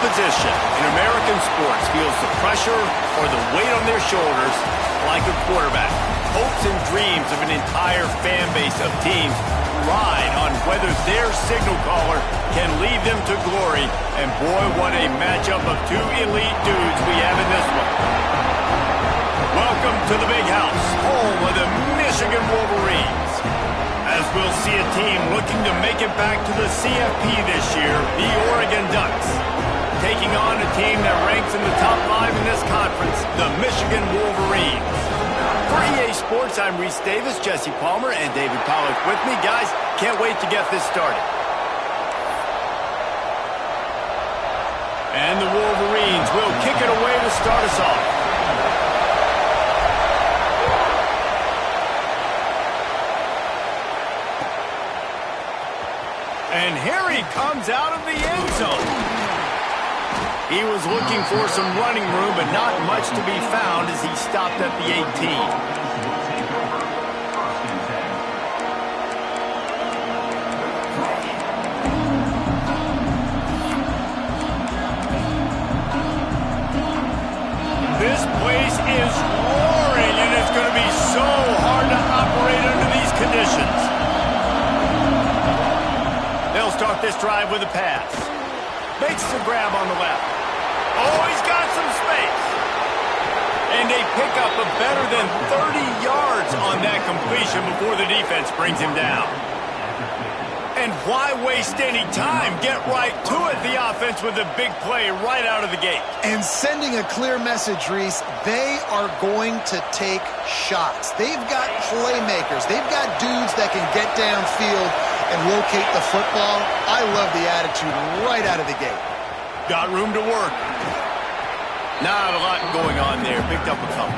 position in American sports feels the pressure or the weight on their shoulders like a quarterback. Hopes and dreams of an entire fan base of teams ride on whether their signal caller can lead them to glory. And boy, what a matchup of two elite dudes we have in this one. Welcome to the Big House, home of the Michigan Wolverines. As we'll see a team looking to make it back to the CFP this year, the Oregon Ducks, taking on a team that ranks in the top 5 in this conference, the Michigan Wolverines. For EA Sports, I'm Reese Davis, Jesse Palmer, and David Pollack with me. Guys, can't wait to get this started. And the Wolverines will kick it away to start us off. And here he comes out of the end zone. He was looking for some running room, but not much to be found as he stopped at the 18. This place is roaring, and it's going to be so hard to operate under these conditions. They'll start this drive with a pass. Makes the grab on the left. Oh, he's got some space. And they pick up a better than 30 yards on that completion before the defense brings him down. And why waste any time? Get right to it, the offense, with a big play right out of the gate. And sending a clear message, Reese, they are going to take shots. They've got playmakers. They've got dudes that can get downfield and locate the football. I love the attitude right out of the gate. Got room to work. Not a lot going on there. Picked up a couple.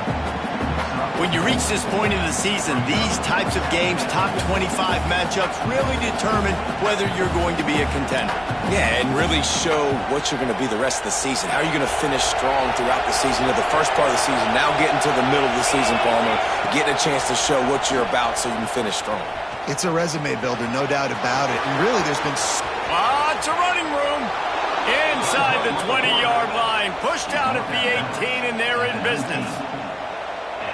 When you reach this point in the season, these types of games, top 25 matchups, really determine whether you're going to be a contender. Yeah, and really show what you're going to be the rest of the season. How are you going to finish strong throughout the season, the first part of the season, now getting to the middle of the season, Palmer, getting a chance to show what you're about so you can finish strong. It's a resume builder, no doubt about it. And really, there's been... It's a running room. Inside the 20-yard line. Pushed out at the 18, and they're in business.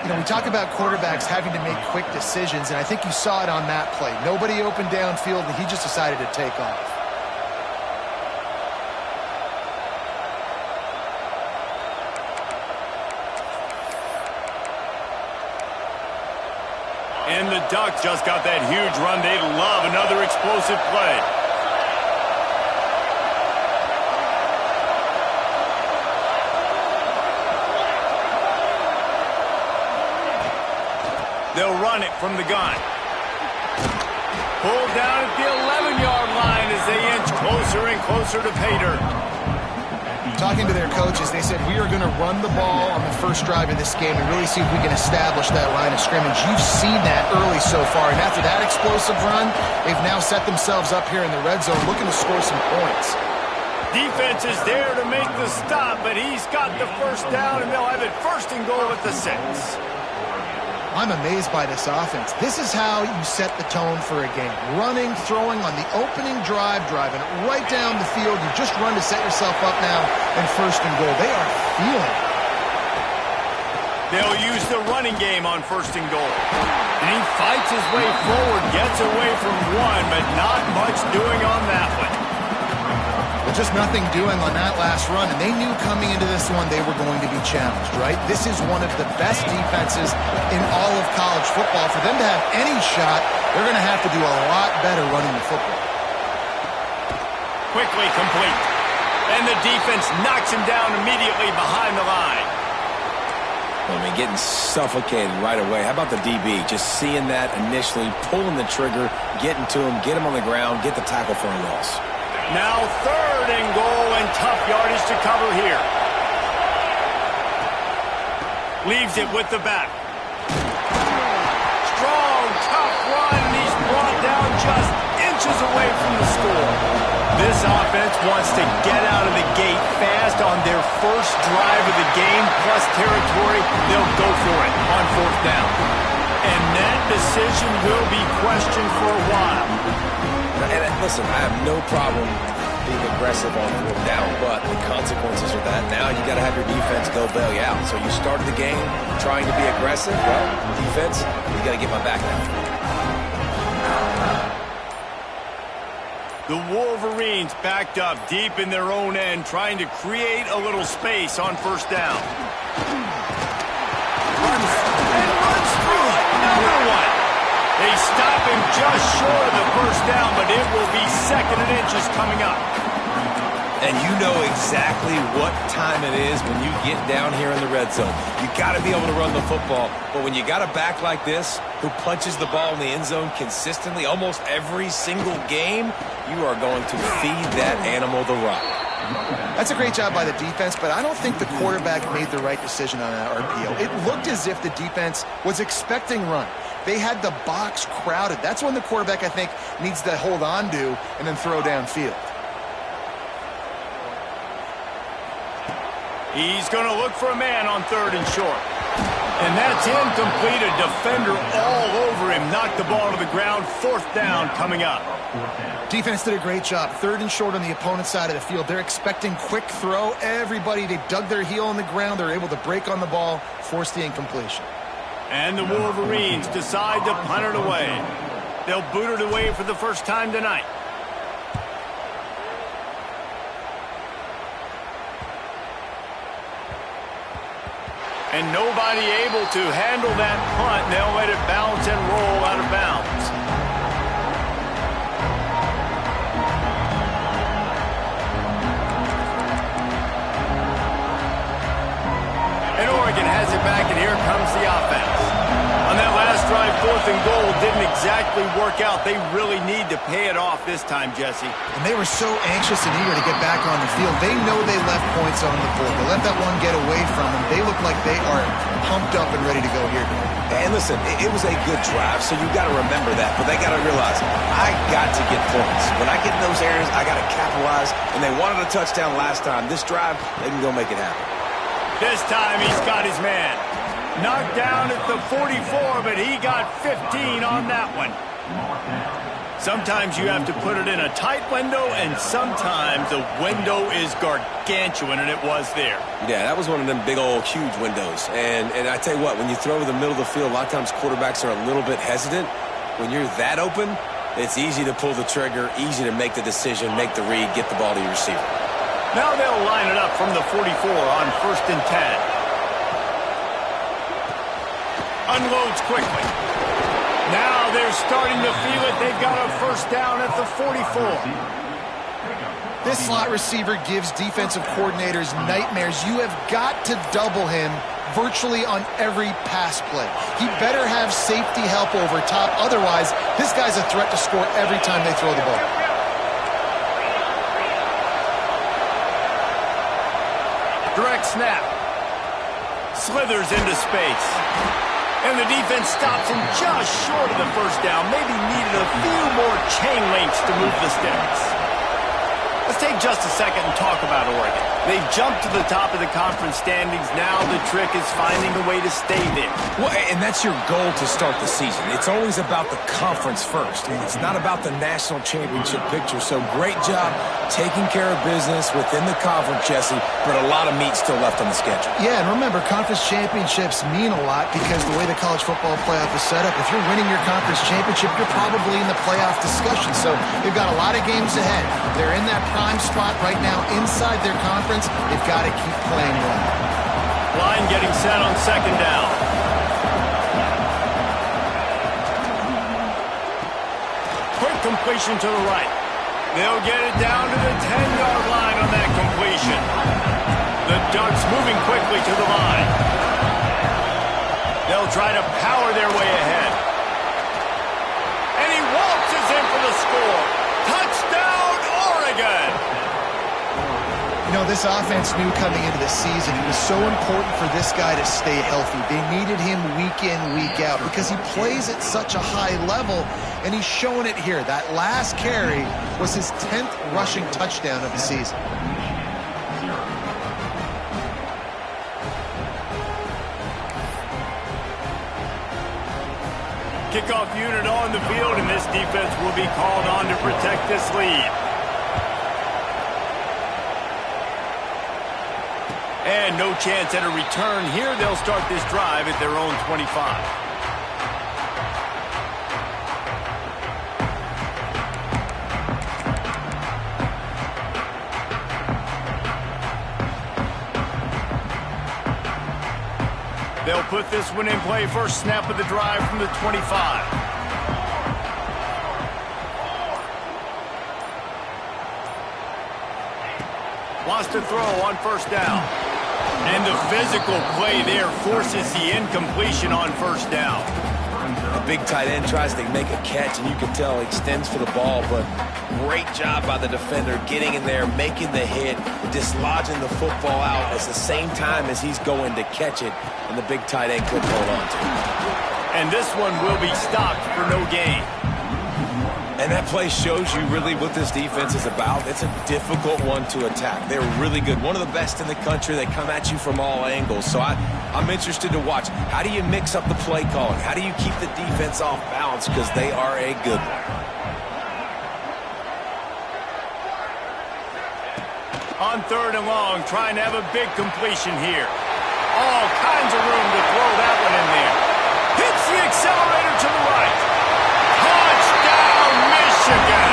You know, we talk about quarterbacks having to make quick decisions, and I think you saw it on that play. Nobody opened downfield, and he just decided to take off. And the Ducks just got that huge run. They love another explosive play. They'll run it from the gun. Pulled down at the 11-yard line as they inch closer and closer to pay dirt. Talking to their coaches, they said, we are going to run the ball on the first drive of this game and really see if we can establish that line of scrimmage. You've seen that early so far, and after that explosive run, they've now set themselves up here in the red zone looking to score some points. Defense is there to make the stop, but he's got the first down, and they'll have it first and goal at the 6. I'm amazed by this offense. This is how you set the tone for a game. Running, throwing on the opening drive, driving right down the field. You just run to set yourself up now and first and goal. They are feeling it. They'll use the running game on first and goal. And he fights his way forward, gets away from one, but not much doing on that one. Well, just nothing doing on that last run, and they knew coming into this one they were going to be challenged, right? This is one of the best defenses in all of college football. For them to have any shot, they're going to have to do a lot better running the football. Quickly complete. And the defense knocks him down immediately behind the line. I mean, getting suffocated right away. How about the DB? Just seeing that initially, pulling the trigger, getting to him, get him on the ground, get the tackle for a loss. Now third and goal, and tough yardage to cover here. Leaves it with the back. Strong, tough run, and he's brought down just inches away from the score. This offense wants to get out of the gate fast on their first drive of the game, plus territory. They'll go for it on fourth down. And that decision will be questioned for a while. And listen, I have no problem being aggressive on fourth down, but the consequences of that. Now you got to have your defense go bail you out. So you started the game trying to be aggressive. Well, defense, you got to get my back now. The Wolverines backed up deep in their own end, trying to create a little space on first down. Runs through another one. They stop him just short of the first down, but it will be 2nd and inches coming up. And you know exactly what time it is when you get down here in the red zone. You got to be able to run the football. But when you got a back like this who punches the ball in the end zone consistently almost every single game, you are going to feed that animal the rock. That's a great job by the defense, but I don't think the quarterback made the right decision on that RPO. It looked as if the defense was expecting run. They had the box crowded. That's when the quarterback, I think, needs to hold on to and then throw downfield. He's going to look for a man on 3rd and short. And that's incomplete. A defender all over him. Knocked the ball to the ground. 4th down coming up. Defense did a great job. 3rd and short on the opponent's side of the field. They're expecting quick throw. Everybody, they dug their heel on the ground. They're able to break on the ball, force the incompletion. And the Wolverines decide to punt it away. They'll boot it away for the first time tonight. And nobody able to handle that punt. They'll let it bounce and roll out of bounds. And Oregon has it back, and here comes the offense. On that last drive, 4th and goal didn't exactly work out. They really need to pay it off this time, Jesse. And they were so anxious and eager to get back on the field. They know they left points on the board. They let that one get away from them. They look like they are pumped up and ready to go here today. And listen, it was a good drive, so you got to remember that. But they got to realize, I got to get points. When I get in those areas, I got to capitalize. And they wanted a touchdown last time. This drive, they can go make it happen. This time he's got his man. Knocked down at the 44, but he got 15 on that one. Sometimes you have to put it in a tight window, and sometimes the window is gargantuan, and it was there. Yeah, that was one of them big old huge windows. And I tell you what, when you throw over the middle of the field, a lot of times quarterbacks are a little bit hesitant. When you're that open, it's easy to pull the trigger, easy to make the decision, make the read, get the ball to your receiver. Now they'll line it up from the 44 on 1st and 10. Unloads quickly. Now they're starting to feel it. They've got a first down at the 44. This slot receiver gives defensive coordinators nightmares. You have got to double him virtually on every pass play. He better have safety help over top. Otherwise, this guy's a threat to score every time they throw the ball. Direct snap. Slithers into space. And the defense stops him just short of the first down. Maybe needed a few more chain links to move the sticks. Let's take just a second and talk about Oregon. They've jumped to the top of the conference standings. Now the trick is finding a way to stay there. Well, and that's your goal to start the season. It's always about the conference first. It's not about the national championship picture. So great job taking care of business within the conference, Jesse, but a lot of meat still left on the schedule. Yeah, and remember, conference championships mean a lot because the way the college football playoff is set up, if you're winning your conference championship, you're probably in the playoff discussion. So they've got a lot of games ahead. They're in that prime spot right now inside their conference. They've got to keep playing well. Line getting set on 2nd down. Quick completion to the right. They'll get it down to the 10-yard line on that completion. The Ducks moving quickly to the line. They'll try to power their way ahead. And he waltzes in for the score. Touchdown, Oregon! You know, this offense knew coming into the season it was so important for this guy to stay healthy. They needed him week in, week out because he plays at such a high level, and he's showing it here. That last carry was his 10th rushing touchdown of the season. Kickoff unit on the field, and this defense will be called on to protect this lead. And no chance at a return here. They'll start this drive at their own 25. They'll put this one in play. First snap of the drive from the 25. Wants to throw on first down. And the physical play there forces the incompletion on first down. The big tight end tries to make a catch, and you can tell he extends for the ball, but great job by the defender getting in there, making the hit, dislodging the football out at the same time as he's going to catch it, and the big tight end couldn't hold on to it. And this one will be stopped for no gain. And that play shows you really what this defense is about. It's a difficult one to attack. They're really good. One of the best in the country. They come at you from all angles. So I'm interested to watch. How do you mix up the play calling? How do you keep the defense off balance? Because they are a good one. On third and long, trying to have a big completion here. All kinds of room to throw that one in there. Hits the accelerator to the right. Touchdown, Michigan!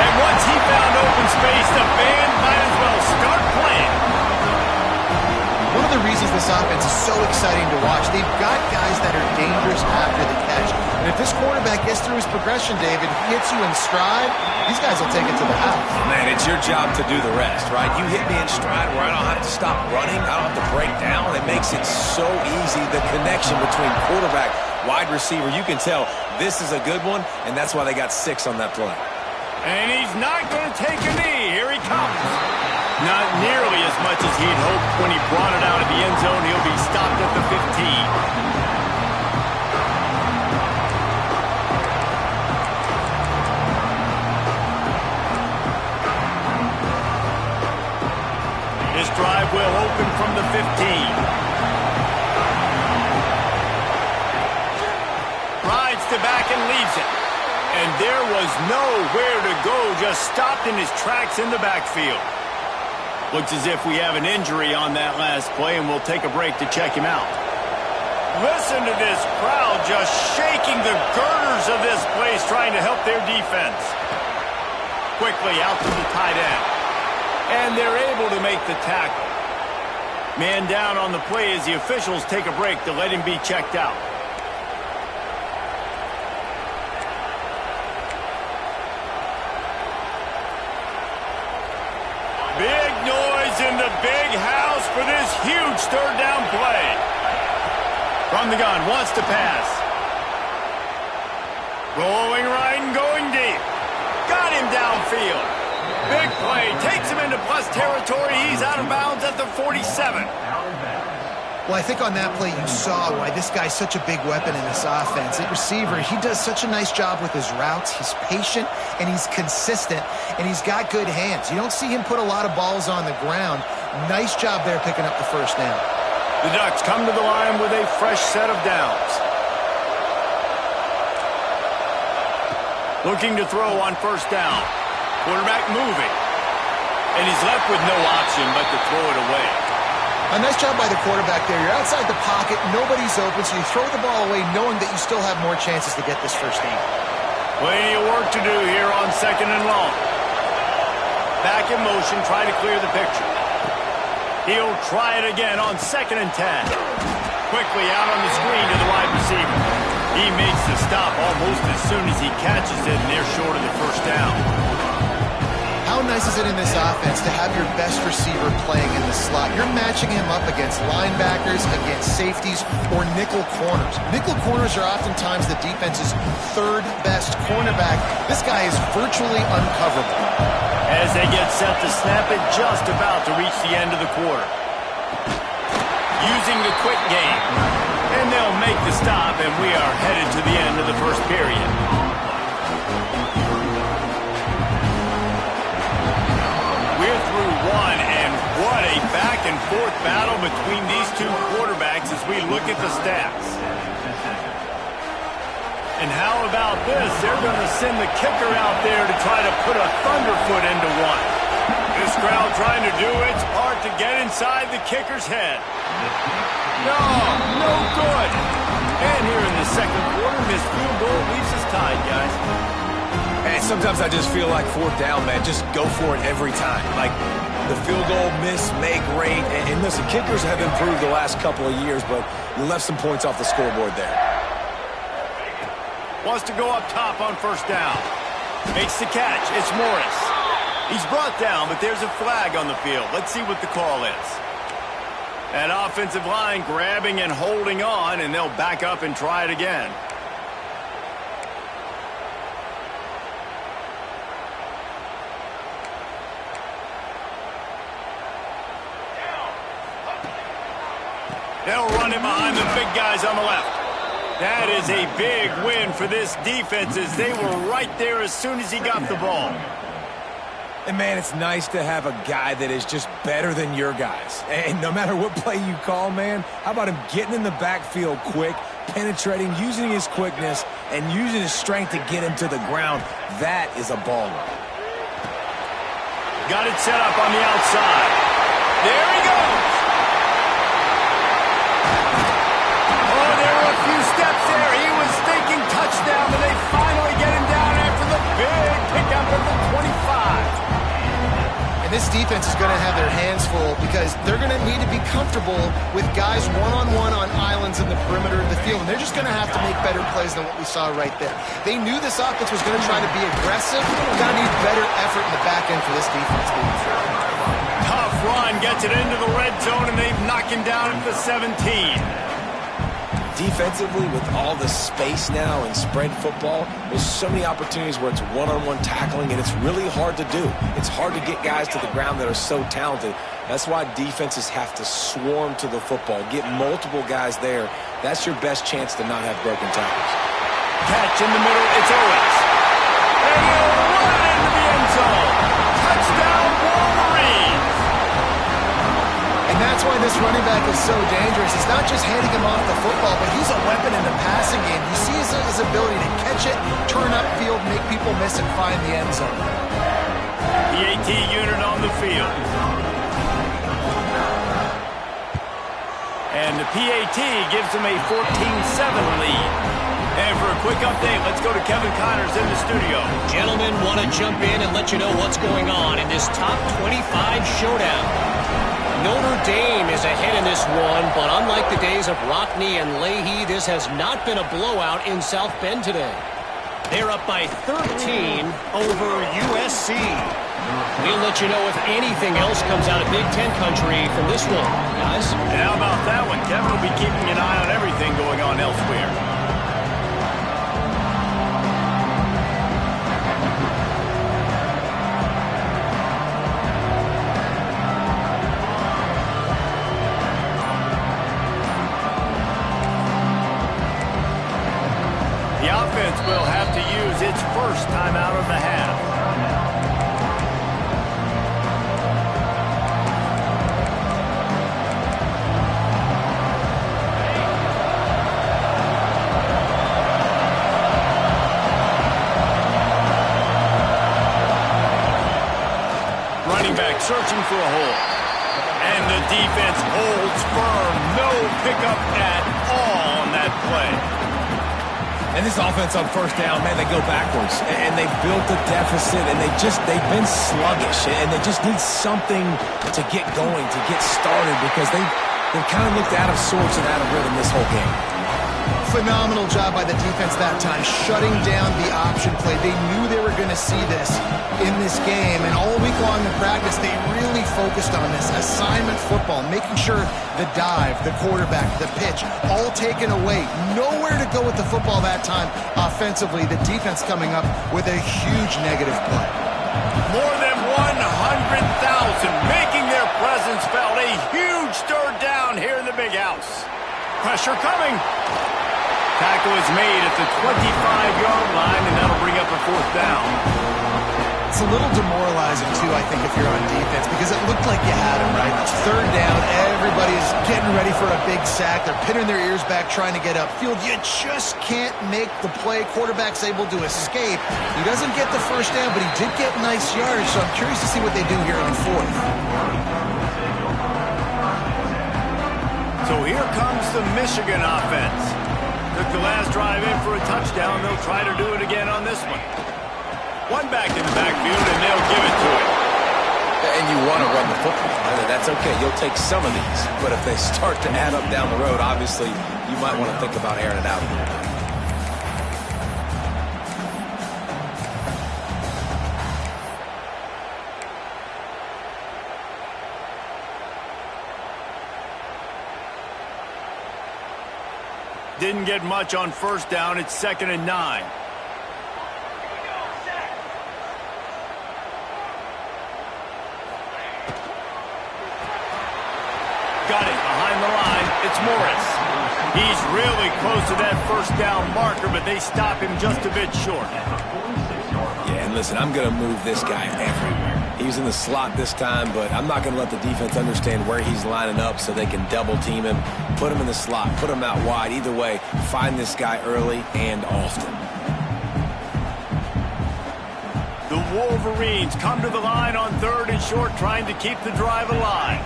And once he found open space, the band might as well start playing. One of the reasons this offense is so exciting to watch, they've got guys that are dangerous after the catch. And if this quarterback gets through his progression, David, hits you in stride, these guys will take it to the house. Man, it's your job to do the rest, right? You hit me in stride where I don't have to stop running. I don't have to break down. It makes it so easy, the connection between quarterback, wide receiver. You can tell this is a good one, and that's why they got 6 on that play. And he's not going to take a knee. Here he comes. Not nearly as much as he'd hoped when he brought it out of the end zone. He'll be stopped at the 15. This drive will open from the 15. Rides to back and leaves it. And there was nowhere to go, just stopped in his tracks in the backfield. Looks as if we have an injury on that last play, and we'll take a break to check him out. Listen to this crowd just shaking the girders of this place, trying to help their defense. Quickly out to the tight end. And they're able to make the tackle. Man down on the play as the officials take a break to let him be checked out. Big noise in the big house for this huge third down play. From the gun, wants to pass. Rolling right and going deep. Got him downfield. Big play, takes him into plus territory. He's out of bounds at the 47. Well, I think on that play you saw why this guy's such a big weapon in this offense. At receiver, he does such a nice job with his routes. He's patient, and he's consistent, and he's got good hands. You don't see him put a lot of balls on the ground. Nice job there picking up the first down. The Ducks come to the line with a fresh set of downs. Looking to throw on first down. Quarterback moving. And he's left with no option but to throw it away. A nice job by the quarterback there. You're outside the pocket, nobody's open, so you throw the ball away knowing that you still have more chances to get this first down. Plenty of work to do here on second and long. Back in motion, try to clear the picture. He'll try it again on 2nd and 10. Quickly out on the screen to the wide receiver. He makes the stop almost as soon as he catches it, and they're short of the first down. How nice is it in this offense to have your best receiver playing in the slot? You're matching him up against linebackers, against safeties, or nickel corners. Nickel corners are oftentimes the defense's 3rd best cornerback. This guy is virtually uncoverable. As they get set to snap it, just about to reach the end of the quarter. Using the quick game. And they'll make the stop, and we are headed to the end of the first period. We're through one, and what a back-and-forth battle between these two quarterbacks as we look at the stats. And how about this? They're going to send the kicker out there to try to put a thunderfoot into one. This crowd trying to do its part to get inside the kicker's head. No good. And here in the second quarter, this field goal leaves us tied, guys. And sometimes I just feel like fourth down, man. Just go for it every time. Like the field goal miss, make rate. And listen, kickers have improved the last couple of years, but you left some points off the scoreboard there. Wants to go up top on first down. Makes the catch. It's Morris. He's brought down, but there's a flag on the field. Let's see what the call is. That offensive line grabbing and holding on, and they'll back up and try it again. They'll run it behind the big guys on the left. That is a big win for this defense as they were right there as soon as he got the ball. And, man, it's nice to have a guy that is just better than your guys. And no matter what play you call, man, how about him getting in the backfield quick, penetrating, using his quickness, and using his strength to get him to the ground? That is a baller. Got it set up on the outside. There he goes. Oh, there were a few steps there. He was thinking touchdown, but they finally get him down after the big pickup of the 25. And this defense is going to have their hands full because they're going to need to be comfortable with guys one-on-one on islands in the perimeter of the field. And they're just going to have to make better plays than what we saw right there. They knew this offense was going to try to be aggressive. Got to need better effort in the back end for this defense moving forward. Tough run gets it into the red zone, and they've knocked him down at the 17. Defensively, with all the space now and spread football, there's so many opportunities where it's one-on-one tackling, and it's really hard to do. It's hard to get guys to the ground that are so talented. That's why defenses have to swarm to the football, get multiple guys there. That's your best chance to not have broken tackles. Catch in the middle, it's Owens. And he'll run it into the end zone. Touchdown, Wolverines! And that's why this running back is so dangerous. It's not just handing him off the football, but he's a weapon in the passing game. You see his ability to catch it, turn upfield, make people miss, and find the end zone. PAT unit on the field. And the PAT gives them a 14-7 lead. And for a quick update, let's go to Kevin Connors in the studio. Gentlemen, want to jump in and let you know what's going on in this top 25 showdown. Notre Dame is ahead in this one, but unlike the days of Rockne and Leahy, this has not been a blowout in South Bend today. They're up by 13 over USC. We'll let you know if anything else comes out of Big Ten country from this one, guys. And how about that one? Kevin will be keeping an eye on everything going on elsewhere. The offense will have to use its first timeout of the half. Running back searching for a hole. And the defense holds firm. No pickup at all on that play. And this offense on first down, man, they go backwards. And they've built a deficit, and they've been sluggish. And they just need something to get going, to get started, because they've kind of looked out of sorts and out of rhythm this whole game. Phenomenal job by the defense that time, shutting down the option play. They knew they were going to see this in this game, and all week long in practice, they really focused on this assignment football, making sure the dive, the quarterback, the pitch, all taken away. Nowhere to go with the football that time offensively. The defense coming up with a huge negative play. More than 100,000 making their presence felt. A huge third down here in the big house. Pressure coming. Tackle is made at the 25-yard line, and that'll bring up a fourth down. It's a little demoralizing, too, I think, if you're on defense, because it looked like you had him, right? It's third down, everybody everybody is getting ready for a big sack. They're pinning their ears back, trying to get upfield. You just can't make the play. Quarterback's able to escape. He doesn't get the first down, but he did get nice yardage, so I'm curious to see what they do here on fourth. So here comes the Michigan offense. Took the last drive in for a touchdown. They'll try to do it again on this one. One back in the backfield, and they'll give it to him. And you want to run the football. That's okay. You'll take some of these. But if they start to add up down the road, obviously, you might want to think about airing it out a little bit. Didn't get much on first down. It's 2nd and 9. Got it behind the line. It's Morris. He's really close to that first down marker, but they stop him just a bit short. Yeah, and listen, I'm going to move this guy everywhere. He was in the slot this time, but I'm not going to let the defense understand where he's lining up so they can double team him. Put him in the slot, put him out wide. Either way, find this guy early and often. The Wolverines come to the line on 3rd and short, trying to keep the drive alive.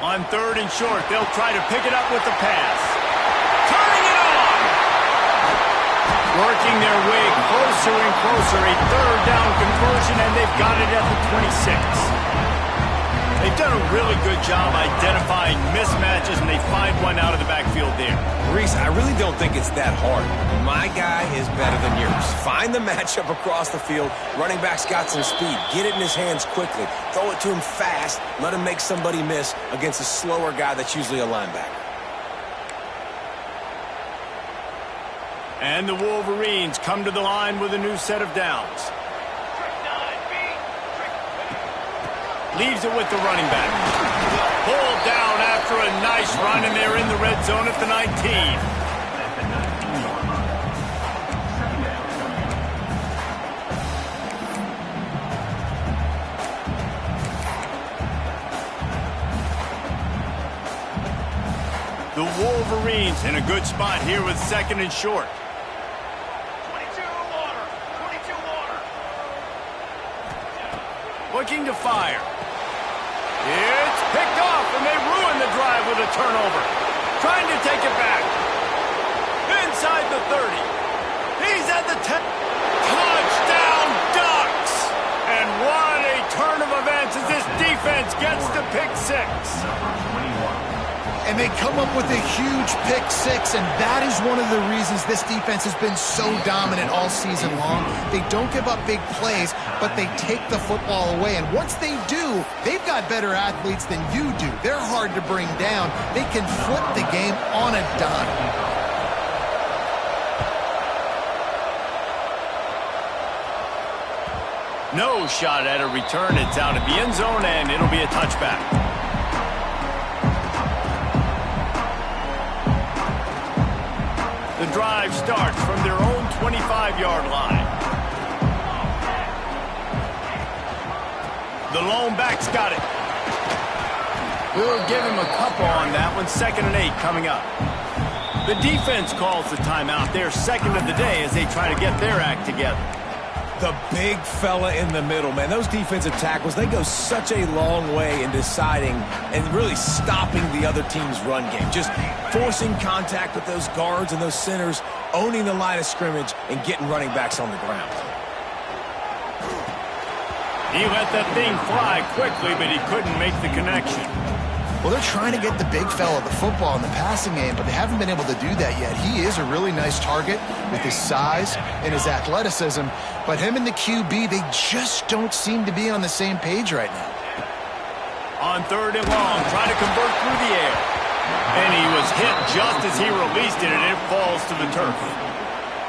On 3rd and short, they'll try to pick it up with the pass. Turning it on! Working their way closer and closer. A 3rd down conversion, and they've got it at the 26. They've done a really good job identifying mismatches, and they find one out of the backfield there. Reese, I really don't think it's that hard. My guy is better than yours. Find the matchup across the field. Running back's got some speed. Get it in his hands quickly. Throw it to him fast. Let him make somebody miss against a slower guy that's usually a linebacker. And the Wolverines come to the line with a new set of downs. Leaves it with the running back. Pulled down after a nice run, and they're in the red zone at the 19. The Wolverines in a good spot here with 2nd and short. 22 water. 22 water. Looking to fire. It's picked off, and they ruin the drive with a turnover. Trying to take it back. Inside the 30. He's at the 10. Touchdown, Ducks! And what a turn of events as this defense gets to pick 6. And they come up with a huge pick 6, and that is one of the reasons this defense has been so dominant all season long. They don't give up big plays, but they take the football away. And once they do, they've got better athletes than you do. They're hard to bring down. They can flip the game on a dime. No shot at a return. It's out of the end zone, and it'll be a touchback. The drive starts from their own 25-yard line. The lone back's got it. We'll give him a couple on that one. 2nd and 8 coming up. The defense calls the timeout. They're 2nd of the day as they try to get their act together. The big fella in the middle, man. Those defensive tackles, they go such a long way in deciding and really stopping the other team's run game. Just forcing contact with those guards and those centers, owning the line of scrimmage, and getting running backs on the ground. He let that thing fly quickly, but he couldn't make the connection. Well, they're trying to get the big fella the football in the passing game, but they haven't been able to do that yet. He is a really nice target with his size and his athleticism, but him and the QB, they just don't seem to be on the same page right now. On 3rd and long, trying to convert through the air. And he was hit just as he released it, and it falls to the turf.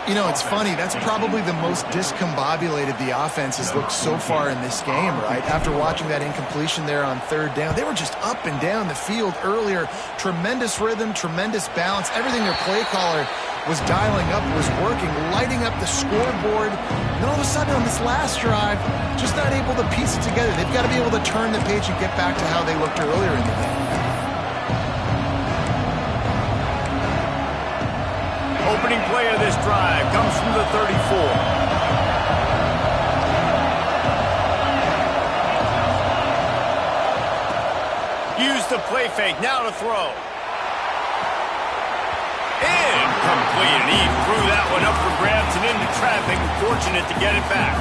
You know, it's funny. That's probably the most discombobulated the offense has looked so far in this game, right? After watching that incompletion there on third down, they were just up and down the field earlier. Tremendous rhythm, tremendous balance. Everything their play caller was dialing up was working, lighting up the scoreboard. And then all of a sudden on this last drive, just not able to piece it together. They've got to be able to turn the page and get back to how they looked earlier in the game. Opening play of this drive comes from the 34. Use the play fake, now to throw. Incomplete, and he threw that one up for grabs and into traffic, fortunate to get it back.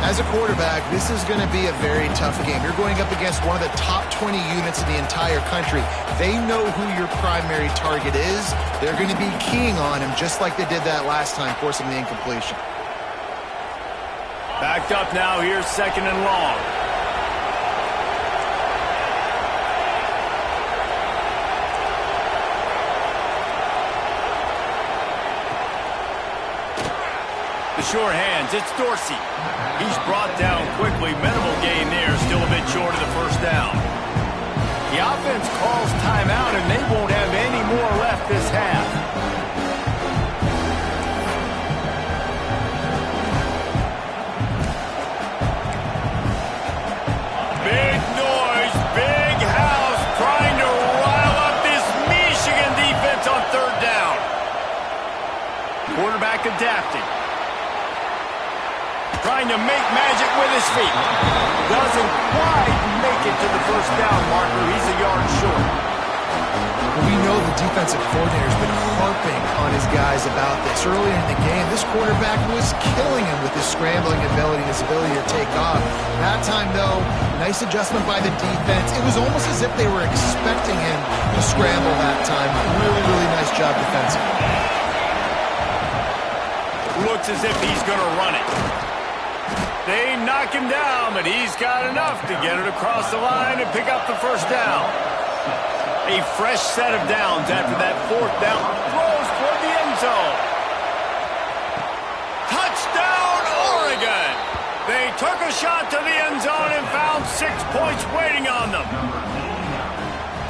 As a quarterback, this is going to be a very tough game. You're going up against one of the top 20 units in the entire country. They know who your primary target is. They're going to be keying on him just like they did that last time, forcing the incompletion. Backed up now, here's second and long. The sure hands, it's Dorsey. He's brought down quickly. Minimal gain there, still a bit short of the first down. The offense calls timeout, and they won't have any more left this half. Big noise, big house, trying to rile up this Michigan defense on third down. Quarterback adapting. Trying to make magic with his feet. Doesn't quite make it to the first down marker. He's a yard short. We know the defensive coordinator's been harping on his guys about this. Earlier in the game, this quarterback was killing him with his scrambling ability, his ability to take off. That time, though, nice adjustment by the defense. It was almost as if they were expecting him to scramble that time. Really, really nice job defensively. Looks as if he's going to run it. They knock him down, but he's got enough to get it across the line and pick up the first down. A fresh set of downs after that fourth down. Throws toward the end zone. Touchdown, Oregon! They took a shot to the end zone and found 6 points waiting on them.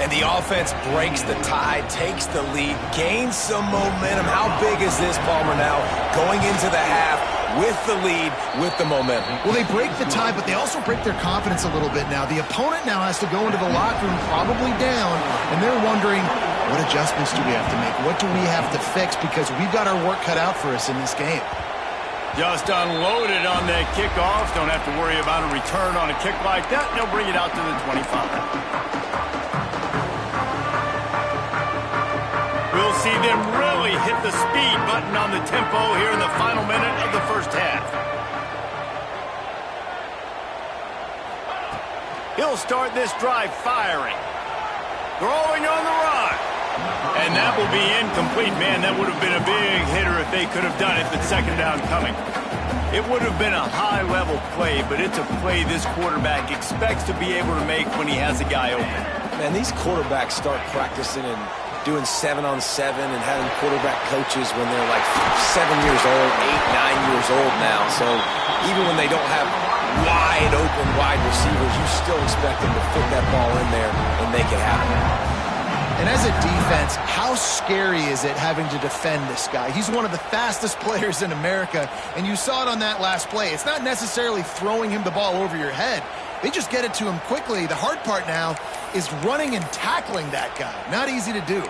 And the offense breaks the tie, takes the lead, gains some momentum. How big is this, Palmer, now? Going into the half with the lead, with the momentum. Well, they break the tie, but they also break their confidence a little bit now. The opponent now has to go into the locker room probably down, and they're wondering, what adjustments do we have to make? What do we have to fix? Because we've got our work cut out for us in this game. Just unloaded on that kickoff. Don't have to worry about a return on a kick like that. They'll bring it out to the 25. We'll see them really hit the speed button on the tempo here in the final minute of the first half. He'll start this drive firing. Throwing on the run. And that will be incomplete. Man, that would have been a big hitter if they could have done it, but second down coming. It would have been a high-level play, but it's a play this quarterback expects to be able to make when he has a guy open. Man, these quarterbacks start practicing and doing 7-on-7 and having quarterback coaches when they're like 7 years old, 8, 9 years old now. So even when they don't have wide open wide receivers, you still expect them to fit that ball in there and make it happen. And as a defense, how scary is it having to defend this guy? He's one of the fastest players in America, and you saw it on that last play. It's not necessarily throwing him the ball over your head. They just get it to him quickly. The hard part now is running and tackling that guy. Not easy to do.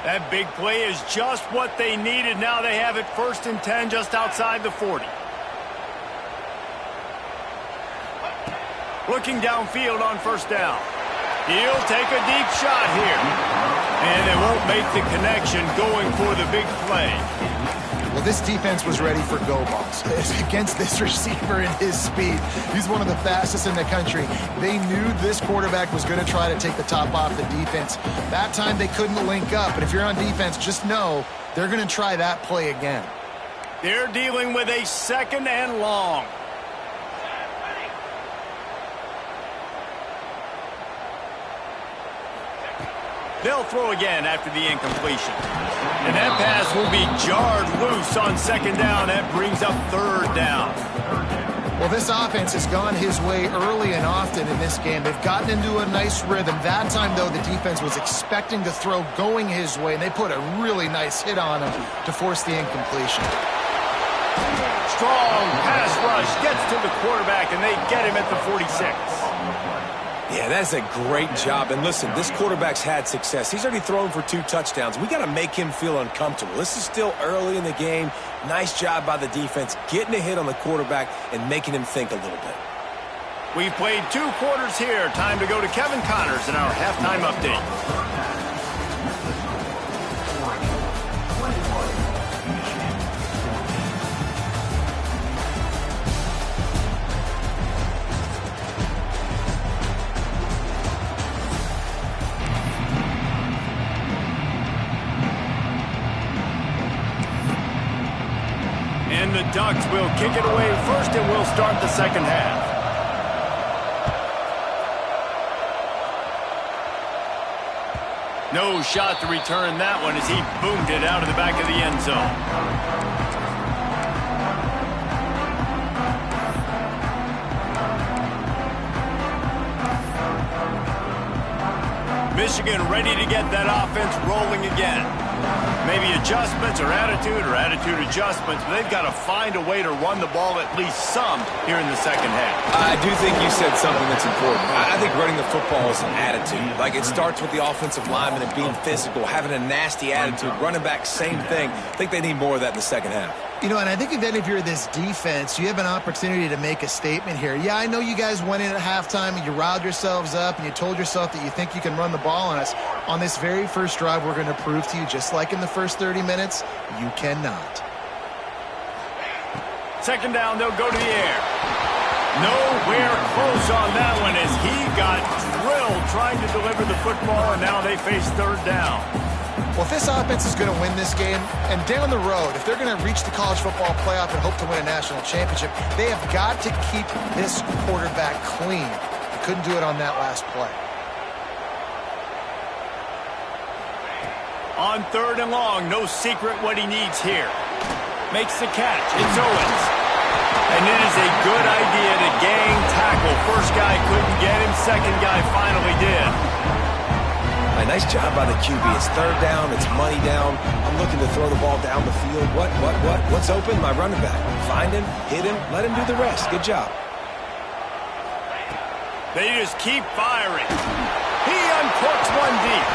That big play is just what they needed. Now they have it 1st and 10 just outside the 40. Looking downfield on first down. He'll take a deep shot here. And they won't make the connection going for the big play. Well, this defense was ready for go balls against this receiver and his speed. He's one of the fastest in the country. They knew this quarterback was going to try to take the top off the defense. That time they couldn't link up. But if you're on defense, just know they're going to try that play again. They're dealing with a 2nd and long. They'll throw again after the incompletion. And that pass will be jarred loose on second down. That brings up third down. Well, this offense has gone his way early and often in this game. They've gotten into a nice rhythm. That time, though, the defense was expecting to throw going his way, and they put a really nice hit on him to force the incompletion. Strong pass rush gets to the quarterback, and they get him at the 46. Yeah, that's a great job. And listen, this quarterback's had success. He's already thrown for 2 touchdowns. We got to make him feel uncomfortable. This is still early in the game. Nice job by the defense, getting a hit on the quarterback and making him think a little bit. We've played 2 quarters here. Time to go to Kevin Connors in our halftime update. And the Ducks will kick it away first, and we'll start the second half. No shot to return that one as he boomed it out of the back of the end zone. Michigan ready to get that offense rolling again. Maybe adjustments or attitude adjustments, but they've got to find a way to run the ball at least some here in the second half. I do think you said something that's important. I think running the football is an attitude. Like, it starts with the offensive lineman and being physical, having a nasty attitude. Running back, same thing. I think they need more of that in the second half. You know, and I think then if you're this defense, you have an opportunity to make a statement here. Yeah, I know you guys went in at halftime and you riled yourselves up and you told yourself that you think you can run the ball on us. On this very first drive, we're going to prove to you, just like in the first 30 minutes, you cannot. Second down, they'll go to the air. Nowhere close on that one as he got drilled trying to deliver the football, and now they face third down. Well, if this offense is going to win this game, and down the road, if they're going to reach the college football playoff and hope to win a national championship, they have got to keep this quarterback clean. They couldn't do it on that last play. On third and long, no secret what he needs here. Makes the catch. It's Owens. And it is a good idea to gang tackle. First guy couldn't get him. Second guy finally did. Nice job by the QB. It's third down. It's money down. I'm looking to throw the ball down the field. What's open? My running back. Find him, hit him, let him do the rest. Good job. They just keep firing. He uncorks one deep.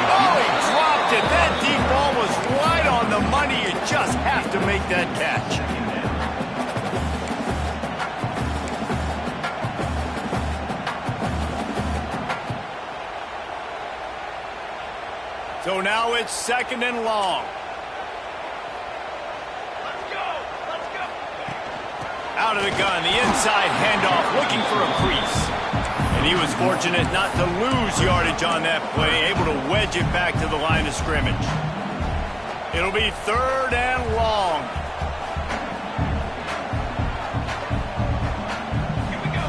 Oh, he dropped it. That deep ball was right on the money. You just have to make that catch. So now it's second and long. Let's go! Let's go! Out of the gun, the inside handoff, looking for a crease. And he was fortunate not to lose yardage on that play, able to wedge it back to the line of scrimmage. It'll be third and long. Here we go!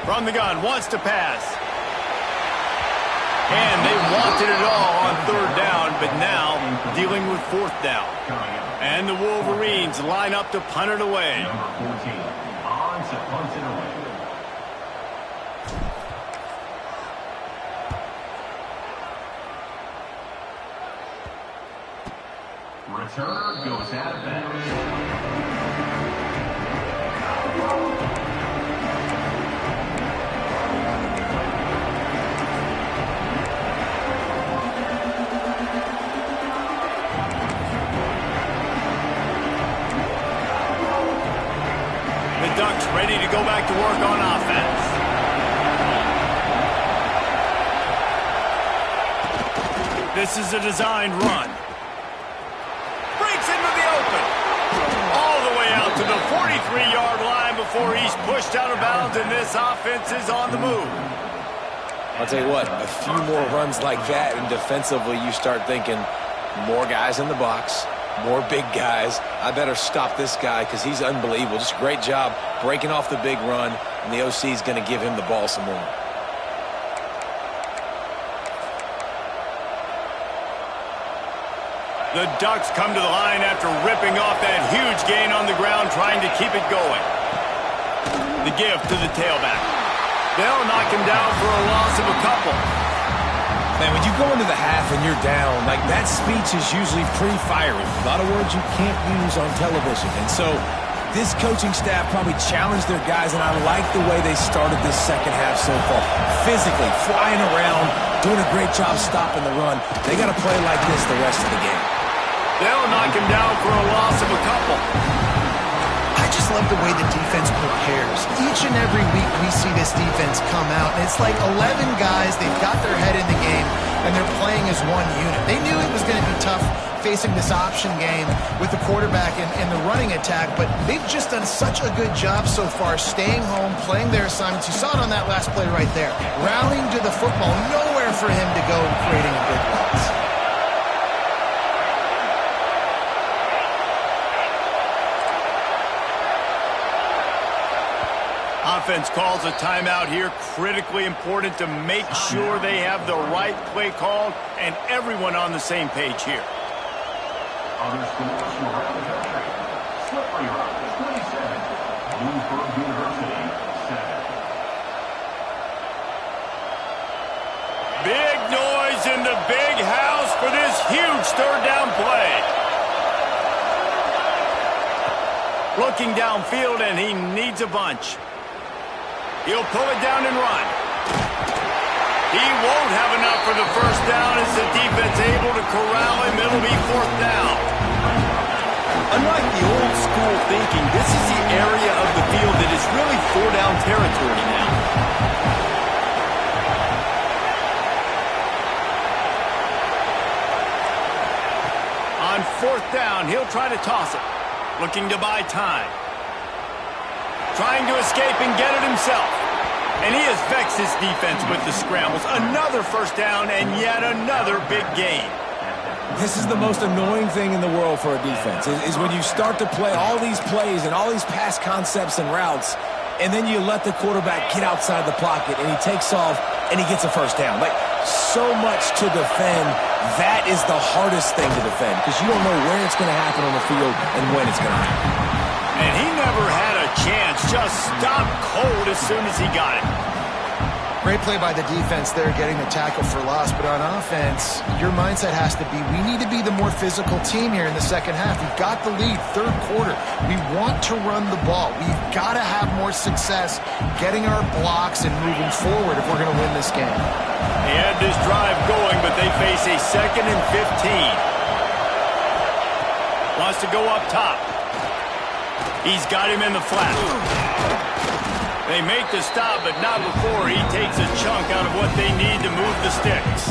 From the gun, wants to pass. And they wanted it all on third down, but now dealing with fourth down. And the Wolverines line up to punt it away. Number 14, on to punt it away. Return goes out of bounds. Ducks ready to go back to work on offense. This is a designed run. Breaks into the open. All the way out to the 43-yard line before he's pushed out of bounds, and this offense is on the move. I'll tell you what, a few more runs like that, and defensively you start thinking more guys in the box. More big guys. I better stop this guy because he's unbelievable. Just a great job breaking off the big run, and the OC is going to give him the ball some more. The Ducks come to the line after ripping off that huge gain on the ground, trying to keep it going. The give to the tailback. They'll knock him down for a loss of a couple. Man, when you go into the half and you're down, like that speech is usually pretty fiery. A lot of words you can't use on television. And so this coaching staff probably challenged their guys, and I like the way they started this second half so far. Physically, flying around, doing a great job stopping the run. They got to play like this the rest of the game. They'll knock him down for a loss of a couple. I just love the way the defense prepares. Each and every week we see this defense come out, and it's like 11 guys, they've got their head in the game, and they're playing as one unit. They knew it was going to be tough facing this option game with the quarterback and the running attack, but they've just done such a good job so far staying home, playing their assignments. You saw it on that last play right there. Rallying to the football, nowhere for him to go and creating a big loss. Offense calls a timeout here. Critically important to make sure they have the right play called and everyone on the same page here. Other schools from around the country. Slippery Rock, 27. Bloomsburg University, 7. Big noise in the big house for this huge third down play. Looking downfield, and he needs a bunch. He'll pull it down and run. He won't have enough for the first down as the defense able to corral him. It'll be fourth down. Unlike the old school thinking, this is the area of the field that is really four-down territory now. On fourth down, he'll try to toss it, looking to buy time. Trying to escape and get it himself. And he has vexed his defense with the scrambles. Another first down and yet another big gain. This is the most annoying thing in the world for a defense, is when you start to play all these plays and all these pass concepts and routes, and then you let the quarterback get outside the pocket, and he takes off, and he gets a first down. Like, so much to defend. That is the hardest thing to defend, because you don't know where it's going to happen on the field and when it's going to happen. And he never had a chance. Just stopped cold as soon as he got it. Great play by the defense there, getting the tackle for loss. But on offense, your mindset has to be, we need to be the more physical team here in the second half. We've got the lead, third quarter. We want to run the ball. We've got to have more success getting our blocks and moving forward if we're going to win this game. They had this drive going, but they face a 2nd and 15. Wants to go up top. He's got him in the flat. They make the stop, but not before he takes a chunk out of what they need to move the sticks.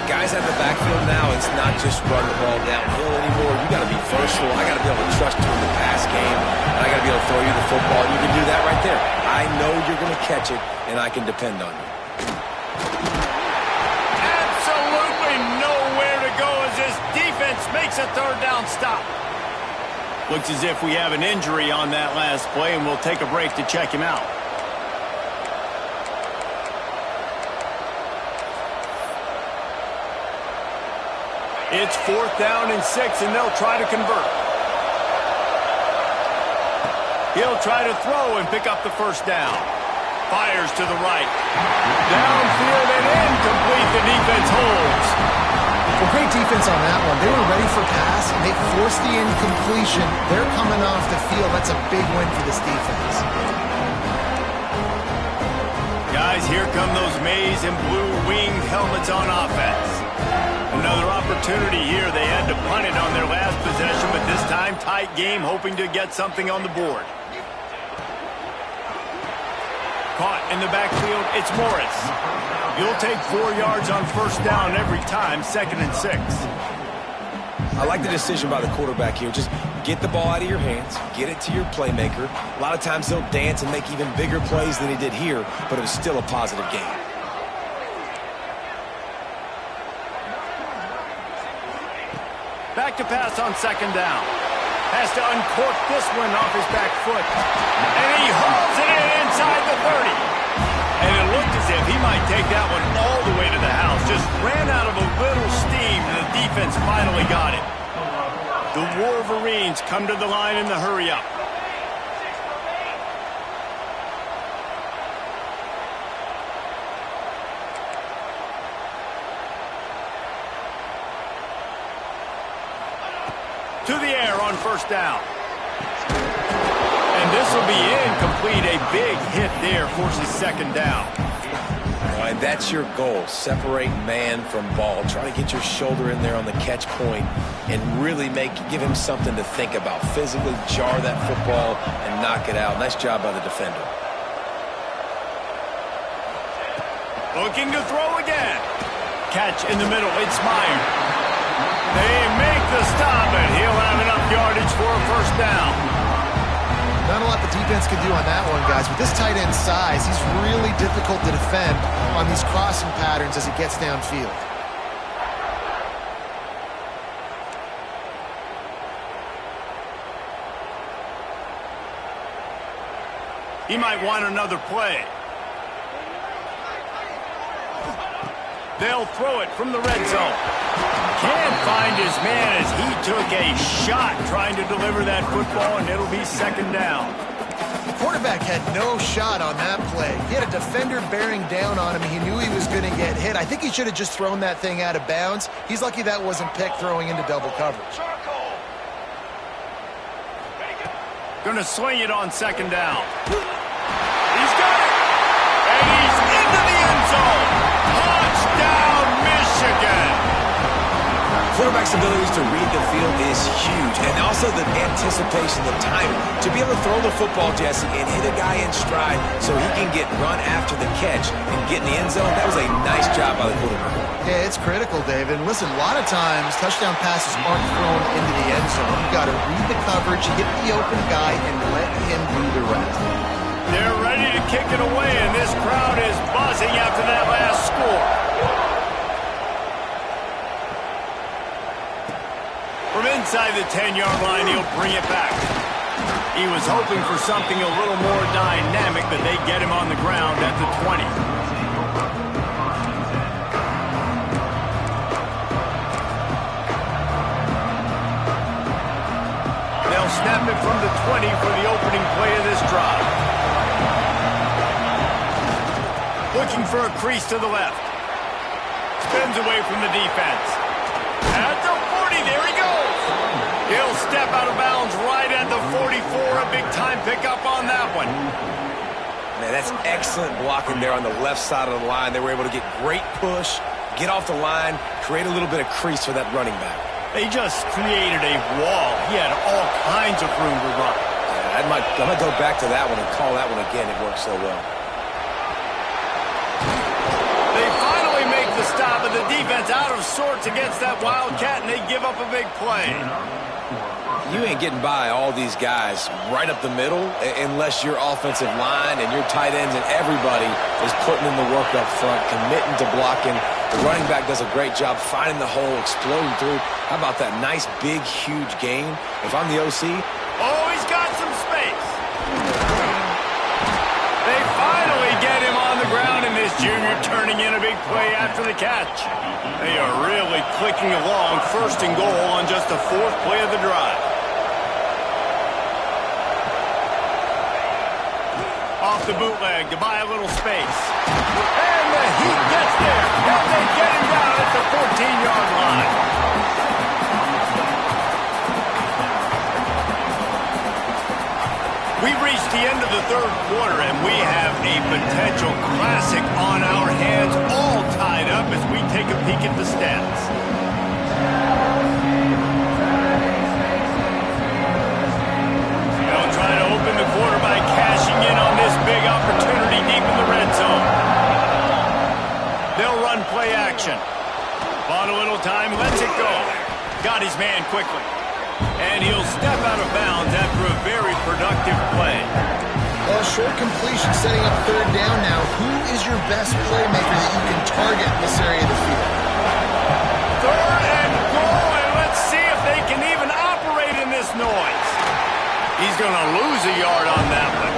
Guys at the backfield now, it's not just run the ball downhill anymore. You got to be versatile. I got to be able to trust you in the pass game, and I got to be able to throw you the football. You can do that right there. I know you're going to catch it, and I can depend on you. Absolutely nowhere to go as this defense makes a third down stop. Looks as if we have an injury on that last play, and we'll take a break to check him out. It's 4th down and 6, and they'll try to convert. He'll try to throw and pick up the first down. Fires to the right. Downfield and incomplete. The defense holds. Well, great defense on that one. They were ready for pass, and they forced the incompletion. They're coming off the field. That's a big win for this defense. Guys, here come those maize and blue winged helmets on offense. Another opportunity here. They had to punt it on their last possession, but this time tight game, hoping to get something on the board. Caught in the backfield, it's Morris. You'll take 4 yards on first down every time, 2nd and 6. I like the decision by the quarterback here. Just get the ball out of your hands, get it to your playmaker. A lot of times he'll dance and make even bigger plays than he did here, but it was still a positive game. Back to pass on 2nd down. Has to uncork this one off his back foot. And he hauls it in inside the 30. And it looked as if he might take that one all the way to the house. Just ran out of a little steam, and the defense finally got it. The Wolverines come to the line in the hurry-up. To the air on first down. And this will be incomplete. A big hit there forces second down. And that's your goal. Separate man from ball. Try to get your shoulder in there on the catch point and really give him something to think about. Physically jar that football and knock it out. Nice job by the defender. Looking to throw again. Catch in the middle. It's Meyer. They make the stop, and he'll have enough yardage for a first down. Not a lot the defense can do on that one, guys. With this tight end size, he's really difficult to defend on these crossing patterns as he gets downfield. He might want another play. They'll throw it from the red zone. Can't find his man as he took a shot trying to deliver that football, and it'll be second down. The quarterback had no shot on that play. He had a defender bearing down on him. He knew he was going to get hit. I think he should have just thrown that thing out of bounds. He's lucky that wasn't picked throwing into double coverage. Going to swing it on second down. He's got it! And he's into the end zone! Touchdown, Michigan! Quarterback's abilities to read the field is huge, and also the anticipation, the timing. To be able to throw the football, Jesse, and hit a guy in stride so he can get run after the catch and get in the end zone, that was a nice job by the quarterback. Yeah, it's critical, David. And listen, a lot of times touchdown passes aren't thrown into the end zone. You've got to read the coverage, hit the open guy, and let him do the rest. They're ready to kick it away, and this crowd is buzzing after that last score. From inside the 10-yard line, he'll bring it back. He was hoping for something a little more dynamic, but they get him on the ground at the 20. They'll snap it from the 20 for the opening play of this drive. Looking for a crease to the left. Spins away from the defense. At the 40, there he goes. He'll step out of bounds right at the 44. A big-time pickup on that one. Man, that's excellent blocking there on the left side of the line. They were able to get great push, get off the line, create a little bit of crease for that running back. They just created a wall. He had all kinds of room to run. Yeah, I might go back to that one and call that one again. It worked so well. They finally make the stop, and the defense out of sorts against that Wildcat, and they give up a big play. You ain't getting by all these guys right up the middle unless your offensive line and your tight ends and everybody is putting in the work up front, committing to blocking. The running back does a great job finding the hole, exploding through. How about that nice, big, huge gain? If I'm the OC. Oh, he's got some space. They finally get him on the ground, and this junior turning in a big play after the catch. They are really clicking along, first and goal on just the fourth play of the drive. Off the bootleg to buy a little space. And the Heat gets there. And they get him down at the 14-yard line. We've reached the end of the third quarter, and we have a potential classic on our hands, all tied up as we take a peek at the stats. They'll try to open the quarter by cashing in on this big opportunity deep in the red zone. They'll run play action. Bought a little time, lets it go. Got his man quickly. And he'll step out of bounds after a very productive play. Well, short completion setting up third down now. Who is your best playmaker that you can target in this area of the field? Third and goal, and let's see if they can even operate in this noise. He's going to lose a yard on that one.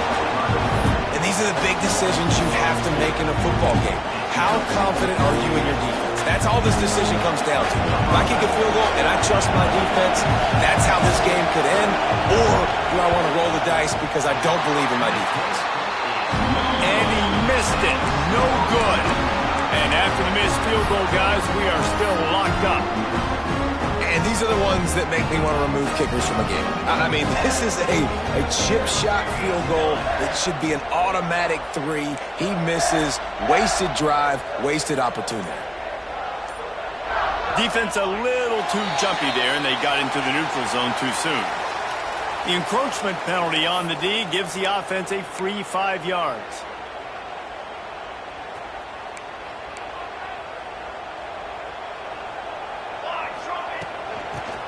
And these are the big decisions you have to make in a football game. How confident are you in your defense? That's all this decision comes down to. If I kick a field goal and I trust my defense, that's how this game could end. Or do I want to roll the dice because I don't believe in my defense? And he missed it. No good. And after the missed field goal, guys, we are still locked up. And these are the ones that make me want to remove kickers from a game. I mean, this is a chip shot field goal. It should be an automatic 3. He misses. Wasted drive, wasted opportunity. Defense a little too jumpy there, and they got into the neutral zone too soon. The encroachment penalty on the D gives the offense a free 5 yards.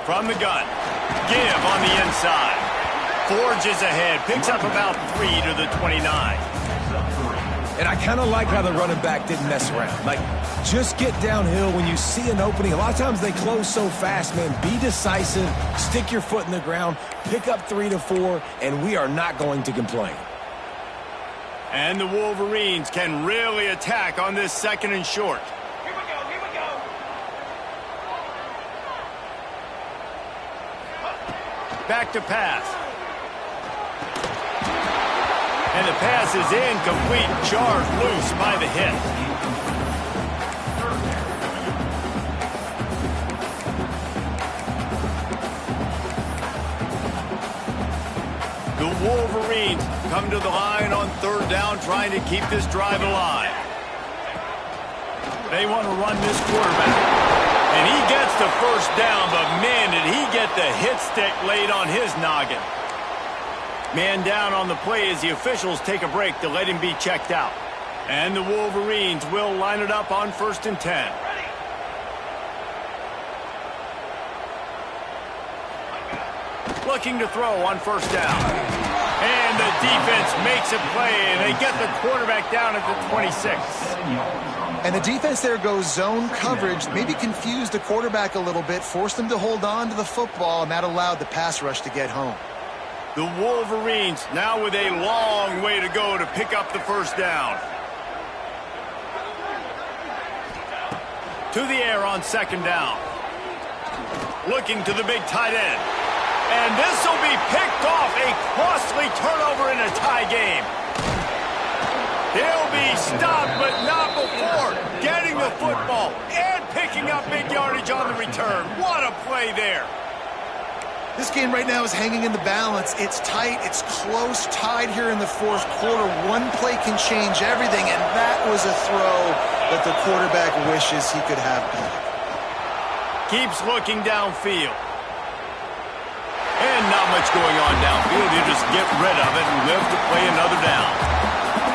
From the gun, give on the inside. Forges ahead, picks up about 3 to the 29. And I kind of like how the running back didn't mess around. Like, just get downhill when you see an opening. A lot of times they close so fast, man. Be decisive, stick your foot in the ground, pick up 3 to 4, and we are not going to complain. And the Wolverines can really attack on this 2nd and short. Here we go, here we go. Back to pass. And the pass is incomplete, jarred loose by the hit. The Wolverines come to the line on 3rd down, trying to keep this drive alive. They want to run this quarterback. And he gets the 1st down, but man, did he get the hit stick laid on his noggin. Man down on the play as the officials take a break to let him be checked out. And the Wolverines will line it up on 1st and 10. Looking to throw on 1st down. And the defense makes a play, and they get the quarterback down at the 26. And the defense there goes zone coverage, maybe confused the quarterback a little bit, forced him to hold on to the football, and that allowed the pass rush to get home. The Wolverines now with a long way to go to pick up the 1st down. To the air on 2nd down. Looking to the big tight end. And this will be picked off, a costly turnover in a tie game. He'll be stopped, but not before getting the football and picking up big yardage on the return. What a play there. This game right now is hanging in the balance. It's tight, it's close, tied here in the 4th quarter. One play can change everything, and that was a throw that the quarterback wishes he could have back. Keeps looking downfield. And not much going on downfield. You just get rid of it and live to play another down.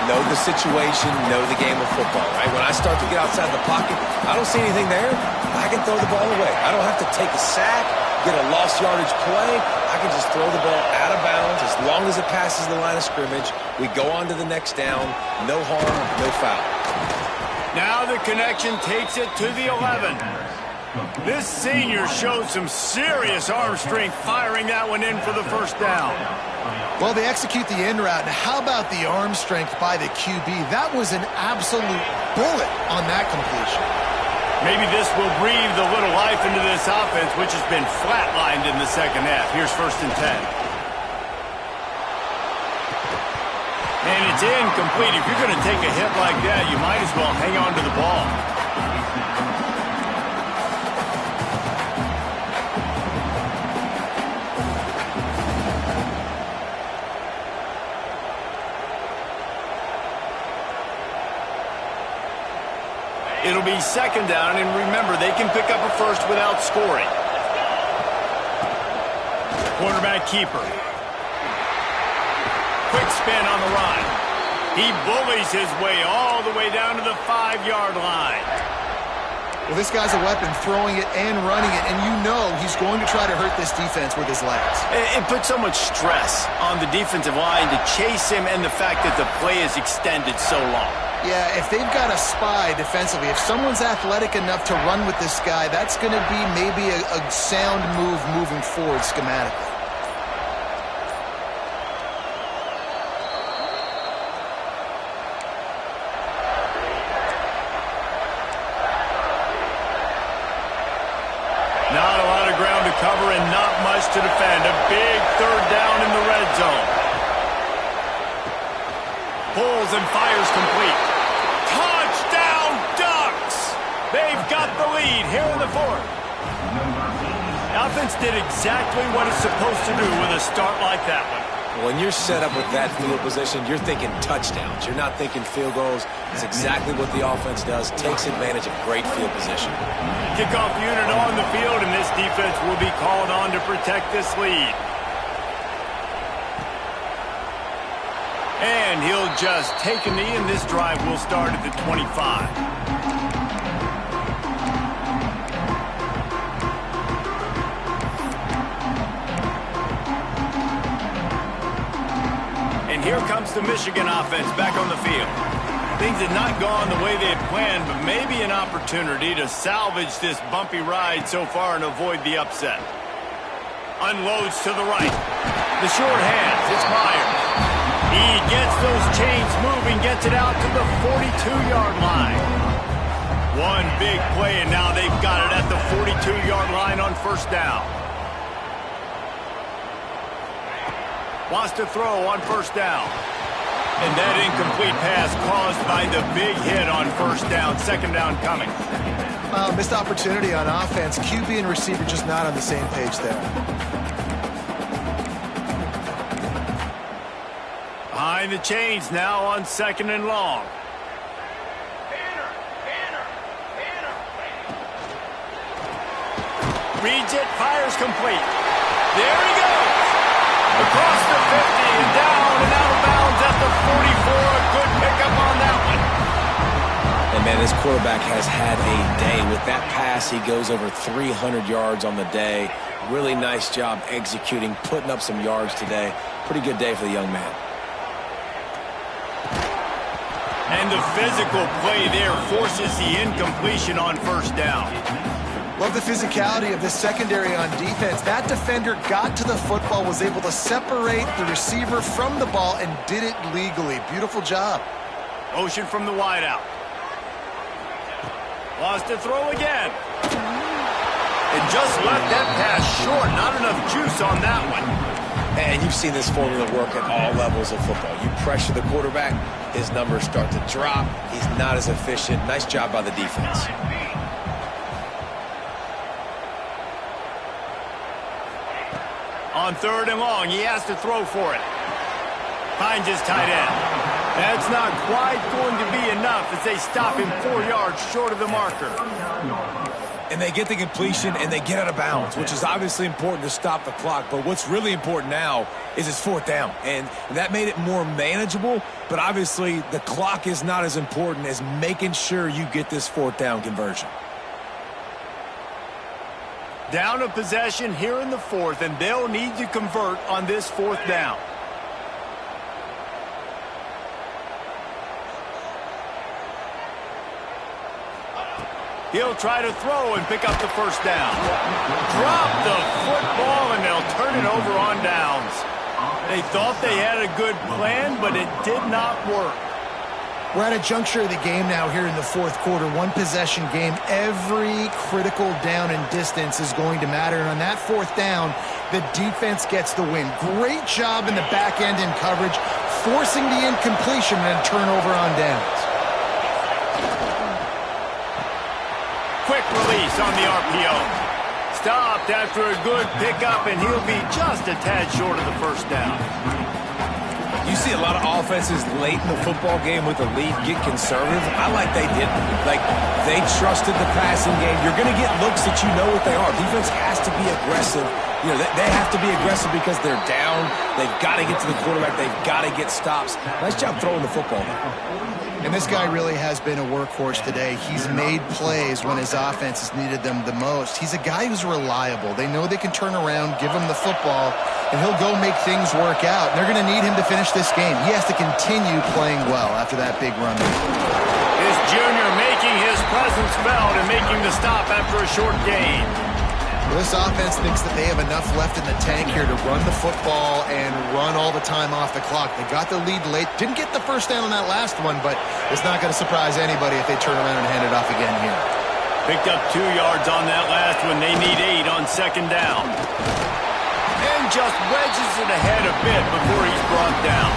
Know the situation, know the game of football, right? When I start to get outside the pocket, I don't see anything there, I can throw the ball away. I don't have to take a sack, get a lost yardage play. I can just throw the ball out of bounds as long as it passes the line of scrimmage. We go on to the next down. No harm, no foul. Now the connection takes it to the 11. This senior showed some serious arm strength firing that one in for the 1st down. Well, they execute the end route. Now, how about the arm strength by the QB? That was an absolute bullet on that completion. Maybe this will breathe a little life into this offense, which has been flatlined in the 2nd half. Here's 1st and 10. And it's incomplete. If you're going to take a hit like that, you might as well hang on to the ball. It'll be 2nd down, and remember, they can pick up a 1st without scoring. Quarterback keeper. Quick spin on the run. He bullies his way all the way down to the 5-yard line. Well, this guy's a weapon, throwing it and running it, and you know he's going to try to hurt this defense with his legs. It puts so much stress on the defensive line to chase him, and the fact that the play is extended so long. Yeah, if they've got a spy defensively, if someone's athletic enough to run with this guy, that's going to be maybe a sound move moving forward schematically. to defend. A big third down in the red zone. Pulls and fires complete. Touchdown, Ducks! They've got the lead here in the fourth. The offense did exactly what it's supposed to do with a start like that one. When you're set up with that field position, you're thinking touchdowns. You're not thinking field goals. It's exactly what the offense does. Takes advantage of great field position. Kickoff unit on the field, and this defense will be called on to protect this lead. And he'll just take a knee, and this drive will start at the 25. Here comes the Michigan offense back on the field. Things had not gone the way they had planned, but maybe an opportunity to salvage this bumpy ride so far and avoid the upset. Unloads to the right. The short hands, it's Myers. He gets those chains moving, gets it out to the 42-yard line. One big play, and now they've got it at the 42-yard line on first down. Wants to throw on first down. And that incomplete pass caused by the big hit on first down. Second down coming. Missed opportunity on offense. QB and receiver just not on the same page there. Behind the chains now on second and long. Reads it, fires complete. There he goes. Across the 50 and down and out of bounds at the 44. A good pickup on that one. And, man, this quarterback has had a day. With that pass, he goes over 300 yards on the day. Really nice job executing, putting up some yards today. Pretty good day for the young man. And the physical play there forces the incompletion on first down. Love the physicality of this secondary on defense. That defender got to the football, was able to separate the receiver from the ball, and did it legally. Beautiful job. Motion from the wideout. Lost to throw again. And just left that pass short. Not enough juice on that one. And you've seen this formula work at all levels of football. You pressure the quarterback, his numbers start to drop. He's not as efficient. Nice job by the defense. On third and long, he has to throw for it. Finds his tight end. That's not quite going to be enough as they stop him 4 yards short of the marker. And they get the completion and they get out of bounds, which is obviously important to stop the clock. But what's really important now is it's fourth down. And that made it more manageable. But obviously the clock is not as important as making sure you get this fourth down conversion. Down a possession here in the fourth, and they'll need to convert on this fourth down. He'll try to throw and pick up the first down. Drop the football, and they'll turn it over on downs. They thought they had a good plan, but it did not work. We're at a juncture of the game now here in the fourth quarter. One possession game. Every critical down and distance is going to matter. And on that fourth down, the defense gets the win. Great job in the back end in coverage, forcing the incompletion and a turnover on downs. Quick release on the RPO. Stopped after a good pickup, and he'll be just a tad short of the first down. You see a lot of offenses late in the football game with a lead get conservative. I like they didn't. Like, they trusted the passing game. You're going to get looks that you know what they are. Defense has to be aggressive. You know, they have to be aggressive because they're down. They've got to get to the quarterback. They've got to get stops. Nice job throwing the football. And this guy really has been a workhorse today. He's made plays when his offense has needed them the most. He's a guy who's reliable. They know they can turn around, give him the football, and he'll go make things work out. And they're going to need him to finish this game. He has to continue playing well after that big run. This junior making his presence felt and making the stop after a short gain. This offense thinks that they have enough left in the tank here to run the football and run all the time off the clock. They got the lead late. Didn't get the first down on that last one, but it's not going to surprise anybody if they turn around and hand it off again here. Picked up 2 yards on that last one. They need 8 on second down. just wedges it ahead a bit before he's brought down.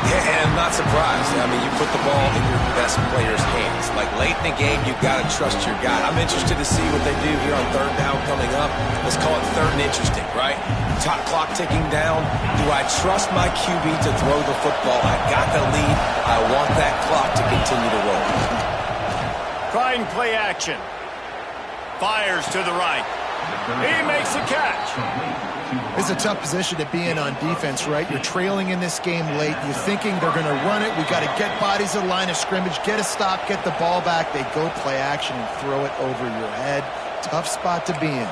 Yeah, and I'm not surprised. I mean, you put the ball in your best player's hands. Like, late in the game, you've got to trust your guy. I'm interested to see what they do here on third down coming up. Let's call it third and interesting, right? Top clock ticking down. Do I trust my QB to throw the football? I got the lead. I want that clock to continue to roll. Trying play action. Fires to the right. He makes the catch. It's a tough position to be in on defense, right? You're trailing in this game late. You're thinking they're going to run it. We got to get bodies to the line of scrimmage, get a stop, get the ball back. They go play action and throw it over your head. Tough spot to be in.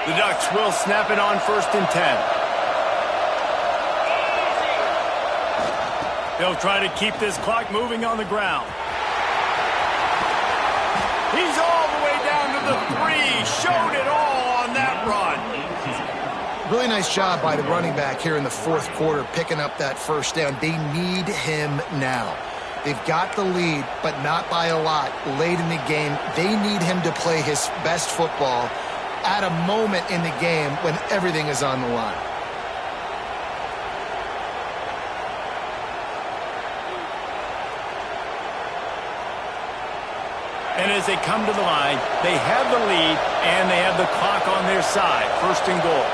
The Ducks will snap it on 1st and 10. They'll try to keep this clock moving on the ground. He's all the way down to the 3. Showed it all on that run. Really nice job by the running back here in the 4th quarter, picking up that first down. They need him now. They've got the lead, but not by a lot. Late in the game, they need him to play his best football at a moment in the game when everything is on the line. And as they come to the line, they have the lead and they have the clock on their side. 1st and goal.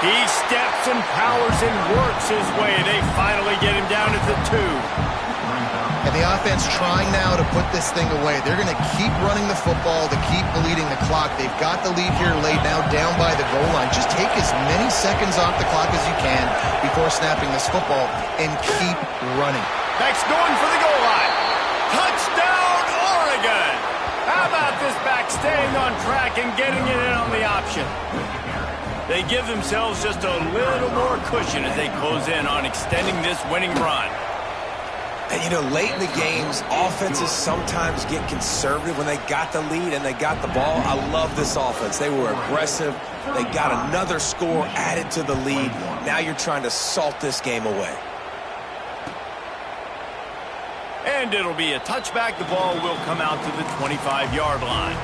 He steps and powers and works his way. They finally get him down at the 2. And the offense trying now to put this thing away. They're going to keep running the football to keep bleeding the clock. They've got the lead here late now down by the goal line. Just take as many seconds off the clock as you can before snapping this football and keep running. Back's going for the goal line. Touchdown, Oregon! How about this back staying on track and getting it in on the option? They give themselves just a little more cushion as they close in on extending this winning run. And, you know, late in the games, offenses sometimes get conservative when they got the lead and they got the ball. I love this offense. They were aggressive. They got another score added to the lead. Now you're trying to salt this game away. And it'll be a touchback. The ball will come out to the 25-yard line.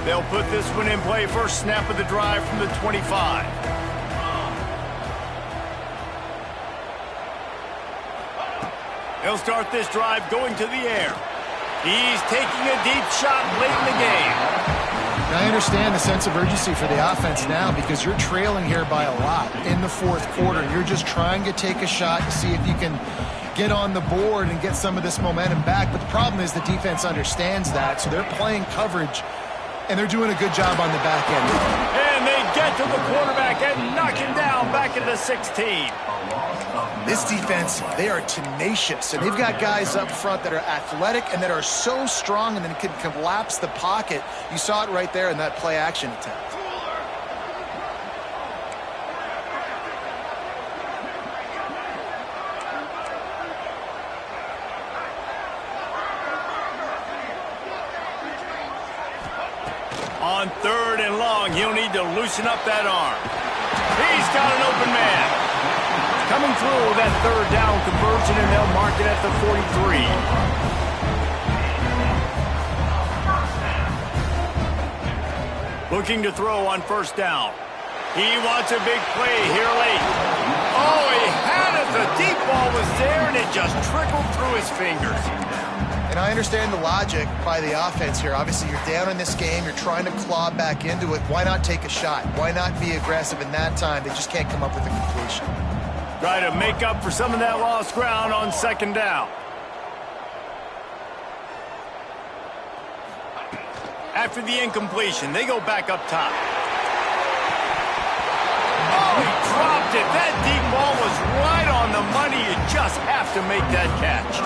They'll put this one in play. First snap of the drive from the 25. They'll start this drive going to the air. He's taking a deep shot late in the game. And I understand the sense of urgency for the offense now because you're trailing here by a lot in the 4th quarter. You're just trying to take a shot to see if you can get on the board and get some of this momentum back. But the problem is the defense understands that, so they're playing coverage, and they're doing a good job on the back end. And they get to the quarterback and knock him down back at the 16. This defense, they are tenacious, and they've got guys up front that are athletic and that are so strong and then can collapse the pocket. You saw it right there in that play action attempt. On 3rd and long, he'll need to loosen up that arm. He's got an open man. Coming through that 3rd down conversion, and they'll mark it at the 43. Looking to throw on 1st down. He wants a big play here late. Oh, he had it. The deep ball was there, and it just trickled through his fingers. And I understand the logic by the offense here. Obviously, you're down in this game. You're trying to claw back into it. Why not take a shot? Why not be aggressive in that time? They just can't come up with a completion. Try to make up for some of that lost ground on 2nd down. After the incompletion, they go back up top. Oh, he dropped it. That deep ball was right on the money. You just have to make that catch.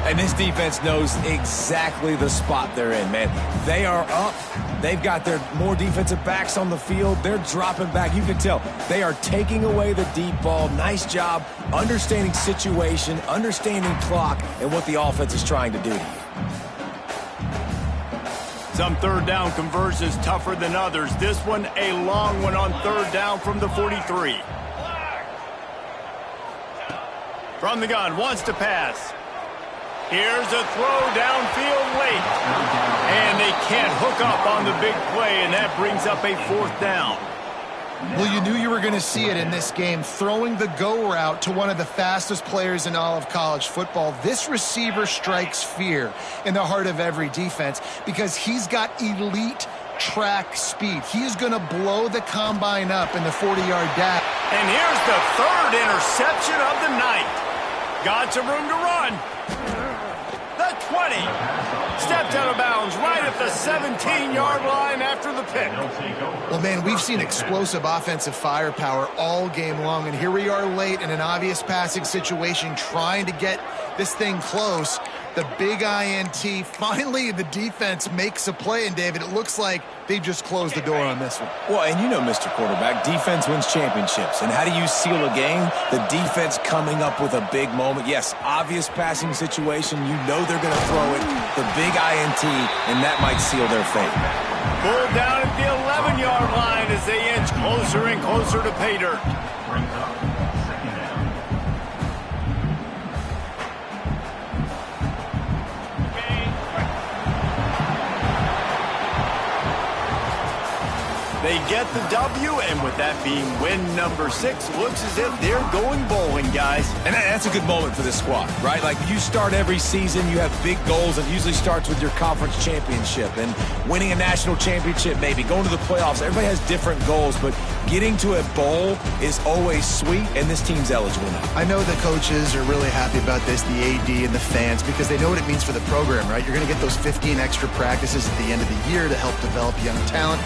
And this defense knows exactly the spot they're in, man. They are up. They've got their more defensive backs on the field. They're dropping back. You can tell they are taking away the deep ball. Nice job understanding situation, understanding clock, and what the offense is trying to do to you. Some third down conversions tougher than others. This one, a long one on third down from the 43. From the gun, wants to pass. Here's a throw downfield late. And they can't hook up on the big play, and that brings up a fourth down. Well, you knew you were going to see it in this game, throwing the go route to one of the fastest players in all of college football. This receiver strikes fear in the heart of every defense because he's got elite track speed. He's going to blow the combine up in the 40-yard dash. And here's the third interception of the night. Got some room to run. The 20. Stepped out of bounds right at the 17-yard line after the pick. Well, man, we've seen explosive offensive firepower all game long, and here we are late in an obvious passing situation trying to get this thing close. The big INT. Finally, the defense makes a play, and David, it looks like they just closed the door on this one. Well, and you know, Mr. Quarterback, defense wins championships. And how do you seal a game? The defense coming up with a big moment. Yes, obvious passing situation. You know they're going to throw it. The big INT, and that might seal their fate. Pulled down at the 11-yard line as they inch closer and closer to pay dirt. Brings up second down. They get the W, and with that being win number 6, looks as if they're going bowling, guys. And that's a good moment for this squad, right? Like, you start every season, you have big goals. It usually starts with your conference championship and winning a national championship, maybe going to the playoffs. Everybody has different goals, but getting to a bowl is always sweet, and this team's eligible now. I know the coaches are really happy about this, the AD and the fans, because they know what it means for the program, right? You're going to get those 15 extra practices at the end of the year to help develop young talent.